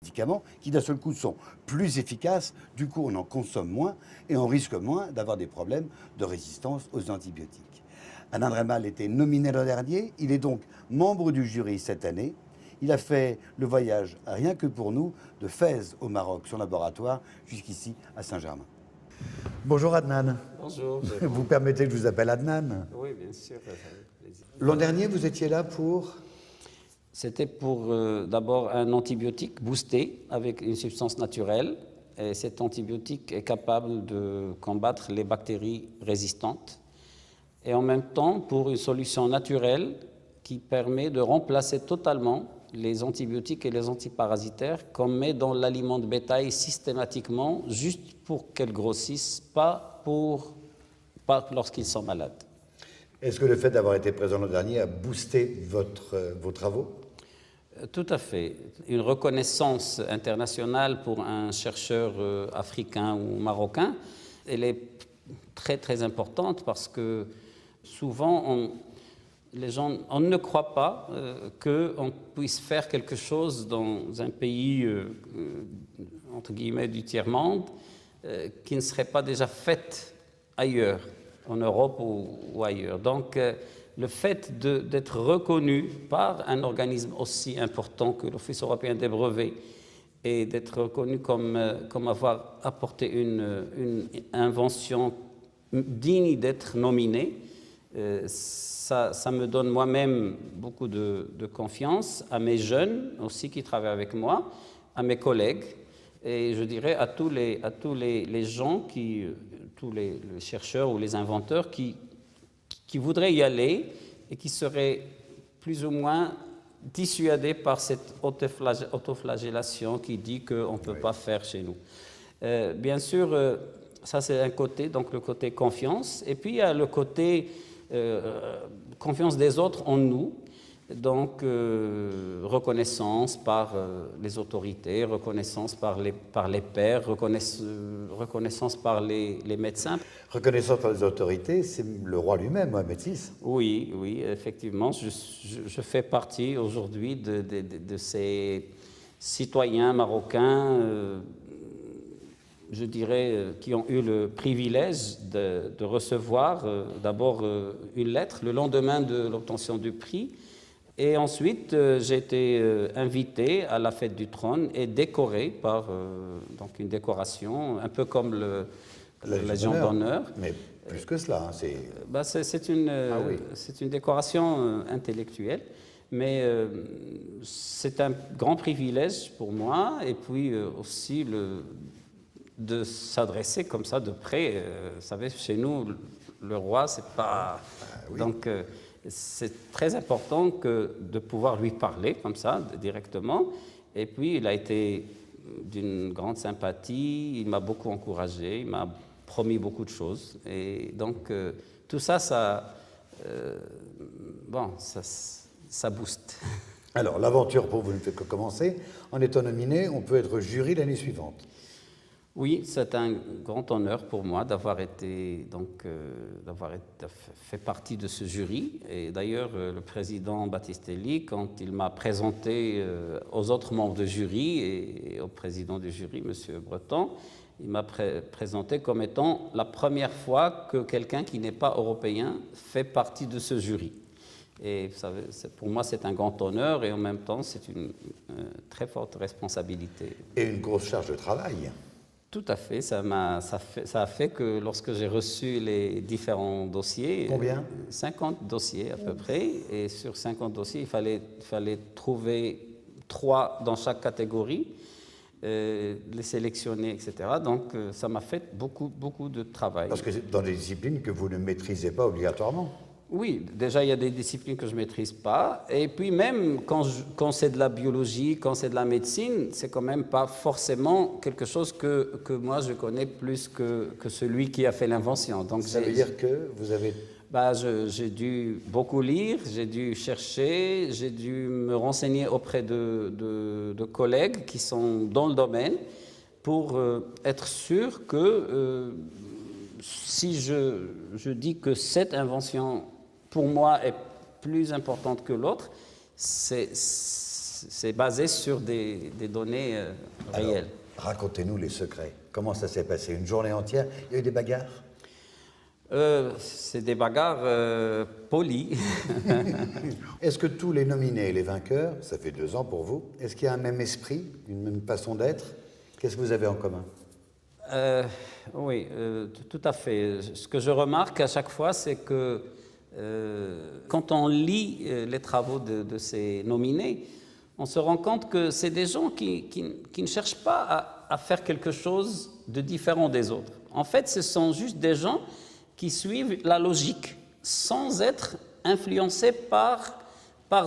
Médicaments qui d'un seul coup sont plus efficaces, du coup on en consomme moins et on risque moins d'avoir des problèmes de résistance aux antibiotiques. Alain Dremal était nominé l'an dernier, il est donc membre du jury cette année. Il a fait le voyage, rien que pour nous, de Fès au Maroc, son laboratoire, jusqu'ici à Saint-Germain. Bonjour Adnan. Bonjour. Vous permettez que je vous appelle Adnan? Oui, bien sûr. Avec plaisir. L'an dernier, vous étiez là pour... C'était pour d'abord un antibiotique boosté avec une substance naturelle. Et cet antibiotique est capable de combattre les bactéries résistantes. Et en même temps, pour une solution naturelle qui permet de remplacer totalement les antibiotiques et les antiparasitaires qu'on met dans l'aliment de bétail systématiquement, juste pour qu'elles grossissent, pas lorsqu'ils sont malades. Est-ce que le fait d'avoir été présent l'an dernier a boosté vos travaux? Tout à fait. Une reconnaissance internationale pour un chercheur africain ou marocain, elle est très très importante parce que souvent on ne croit pas qu'on puisse faire quelque chose dans un pays entre guillemets du tiers-monde qui ne serait pas déjà fait ailleurs, en Europe ou ailleurs. Donc le fait d'être reconnu par un organisme aussi important que l'Office européen des brevets et d'être reconnu comme avoir apporté une invention digne d'être nominé, ça me donne moi-même beaucoup de confiance, à mes jeunes aussi qui travaillent avec moi, à mes collègues, et je dirais à tous les gens, tous les chercheurs ou les inventeurs qui voudraient y aller et qui seraient plus ou moins dissuadés par cette autoflagellation qui dit qu'on ne peut pas faire chez nous. Bien sûr, ça c'est un côté, donc le côté confiance, et puis il y a le côté confiance des autres en nous, donc reconnaissance par les autorités, reconnaissance par les pairs, reconnaissance par les médecins. Reconnaissance par les autorités, c'est le roi lui-même, Mohamed VI. Oui, effectivement, je fais partie aujourd'hui de ces citoyens marocains, je dirais, qui ont eu le privilège de recevoir d'abord une lettre le lendemain de l'obtention du prix. Et ensuite, j'ai été invité à la fête du trône et décoré par donc une décoration, un peu comme la Légion d'honneur. Mais plus que cela, c'est une décoration intellectuelle, mais c'est un grand privilège pour moi, et puis aussi de s'adresser comme ça de près. Vous savez, chez nous, le roi, c'est pas... oui. Donc, c'est très important de pouvoir lui parler comme ça, directement. Et puis, il a été d'une grande sympathie, il m'a beaucoup encouragé, il m'a promis beaucoup de choses. Et donc, tout ça, ça booste. Alors, l'aventure, pour vous ne fait que commencer. En étant nominé, on peut être jury l'année suivante. Oui, c'est un grand honneur pour moi d'avoir fait partie de ce jury. Et d'ailleurs, le président Battistelli, quand il m'a présenté aux autres membres du jury et au président du jury, M. Breton, il m'a présenté comme étant la première fois que quelqu'un qui n'est pas européen fait partie de ce jury. Et vous savez, pour moi, c'est un grand honneur et en même temps, c'est une très forte responsabilité. Et une grosse charge de travail. Tout à fait. Ça a fait que lorsque j'ai reçu les différents dossiers... Combien? 50 dossiers à peu près. Et sur 50 dossiers, il fallait trouver 3 dans chaque catégorie, les sélectionner, etc. Donc, ça m'a fait beaucoup, beaucoup de travail. Parce que c'est dans des disciplines que vous ne maîtrisez pas obligatoirement. Oui, déjà, il y a des disciplines que je ne maîtrise pas. Et puis même, quand c'est de la biologie, quand c'est de la médecine, c'est quand même pas forcément quelque chose que moi, je connais plus que celui qui a fait l'invention. Donc, ça veut dire que vous avez... j'ai dû beaucoup lire, j'ai dû chercher, j'ai dû me renseigner auprès de collègues qui sont dans le domaine pour être sûr que si je dis que cette invention pour moi est plus importante que l'autre, c'est basé sur des données réelles. Alors, racontez-nous les secrets. Comment ça s'est passé? Une journée entière? Il y a eu des bagarres? C'est des bagarres polies. Est-ce que tous les nominés et les vainqueurs, ça fait 2 ans pour vous, est-ce qu'il y a un même esprit, une même façon d'être? Qu'est-ce que vous avez en commun? Oui, tout à fait. Ce que je remarque à chaque fois, c'est que quand on lit les travaux de ces nominés, on se rend compte que c'est des gens qui ne cherchent pas à faire quelque chose de différent des autres. En fait, ce sont juste des gens qui suivent la logique, sans être influencés par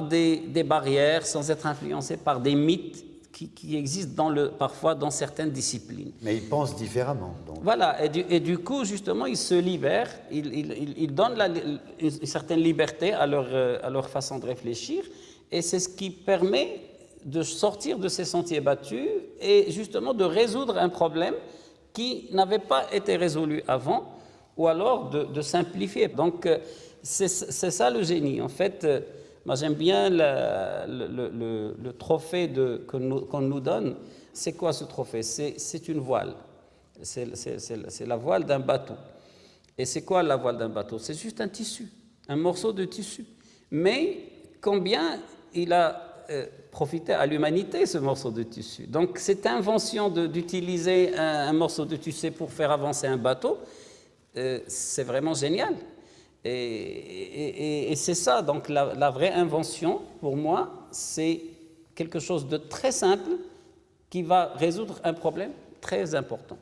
des barrières, sans être influencés par des mythes qui existent parfois dans certaines disciplines. Mais ils pensent différemment. Donc. Voilà, et du coup, justement, ils se libèrent, ils donnent une certaine liberté à leur façon de réfléchir, et c'est ce qui permet de sortir de ces sentiers battus et justement de résoudre un problème qui n'avait pas été résolu avant, ou alors de simplifier. Donc, c'est ça le génie. En fait, moi j'aime bien le trophée qu'on nous donne. C'est quoi ce trophée? C'est une voile. C'est la voile d'un bateau. Et c'est quoi la voile d'un bateau? C'est juste un tissu, un morceau de tissu. Mais combien il a profité à l'humanité, ce morceau de tissu. Donc cette invention d'utiliser un morceau de tissu pour faire avancer un bateau, c'est vraiment génial. Et c'est ça, donc la vraie invention, pour moi, c'est quelque chose de très simple qui va résoudre un problème très important.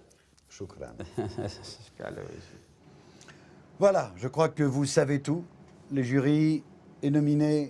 Choukran. Voilà, je crois que vous savez tout. Le jury est nominé